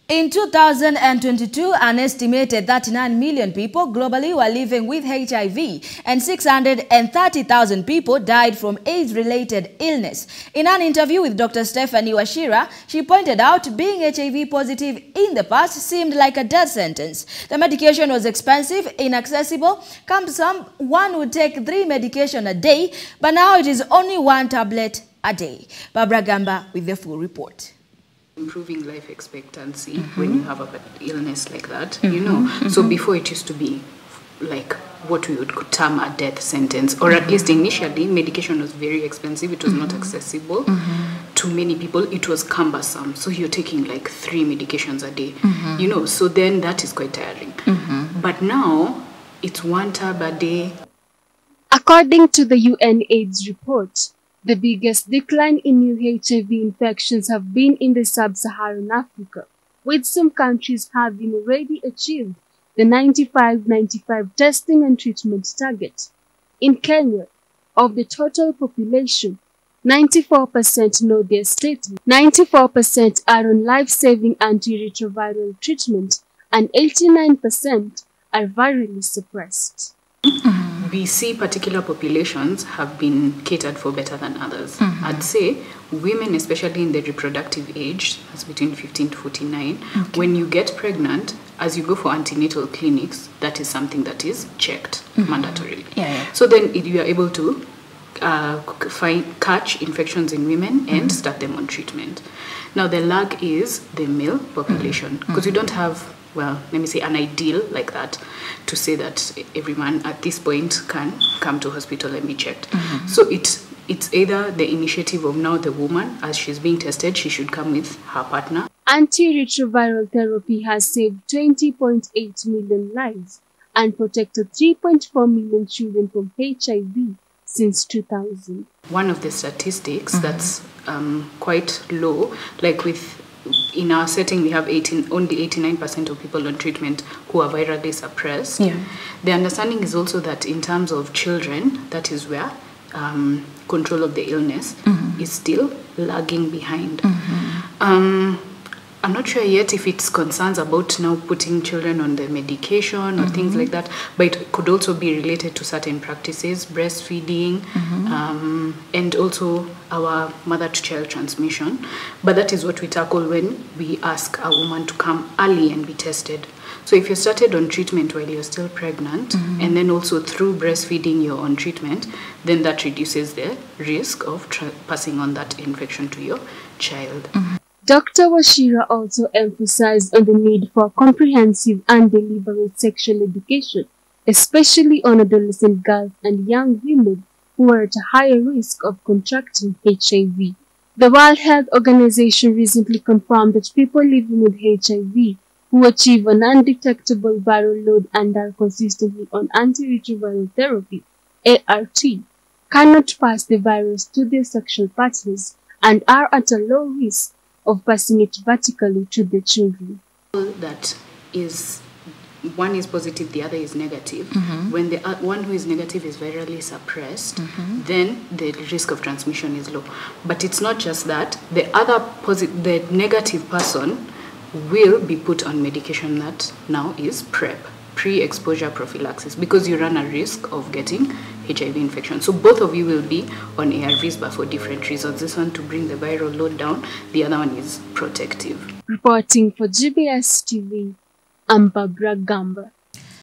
In 2022, an estimated 39 million people globally were living with HIV, and 630,000 people died from AIDS-related illness. In an interview with Dr. Stephanie Wachira, she pointed out being HIV positive in the past seemed like a death sentence. The medication was expensive, inaccessible. One would take 3 medications a day, but now it is only 1 tablet a day. Barbara Gamba with the full report. Improving life expectancy when you have an illness like that, you know. So before it used to be like what we would term a death sentence, or at least initially medication was very expensive. It was not accessible to many people. It was cumbersome. So you're taking like 3 medications a day, you know. So then that is quite tiring. But now it's 1 tab a day. According to the UN AIDS report, the biggest decline in new HIV infections have been in the sub-Saharan Africa, with some countries having already achieved the 95-95 testing and treatment target. In Kenya, of the total population, 94% know their status, 94% are on life-saving antiretroviral treatment, and 89% are virally suppressed. We see particular populations have been catered for better than others. I'd say women, especially in the reproductive age, that's between 15 to 49, when you get pregnant, as you go for antenatal clinics, that is something that is checked mandatorily. So then you are able to catch infections in women and start them on treatment. Now the lag is the male population, because you don't have, well, let me say, an ideal like that to say that every man at this point can come to hospital and be checked. So it's either the initiative of now the woman, as she's being tested, she should come with her partner. Antiretroviral therapy has saved 20.8 million lives and protected 3.4 million children from HIV since 2000. One of the statistics that's quite low, like in our setting, we have only 89% of people on treatment who are virally suppressed. The understanding is also that in terms of children, that is where control of the illness is still lagging behind. I'm not sure yet if it's concerns about now putting children on the medication or things like that, but it could also be related to certain practices, breastfeeding, and also our mother-to-child transmission. But that is what we tackle when we ask a woman to come early and be tested. So if you started on treatment while you're still pregnant, and then also through breastfeeding you're on treatment, then that reduces the risk of passing on that infection to your child. Dr. Wachira also emphasized on the need for comprehensive and deliberate sexual education, especially on adolescent girls and young women who are at a higher risk of contracting HIV. The World Health Organization recently confirmed that people living with HIV who achieve an undetectable viral load and are consistently on antiretroviral therapy, ART, cannot pass the virus to their sexual partners and are at a low risk of passing it vertically to the children. That is, one is positive, the other is negative. When the one who is negative is virally suppressed, then the risk of transmission is low. But it's not just that. The negative person will be put on medication that now is PrEP, pre-exposure prophylaxis, because you run a risk of getting HIV infection. So both of you will be on ARVs, but for different reasons. This one to bring the viral load down, the other one is protective. Reporting for GBS TV, I'm Barbara Gamba.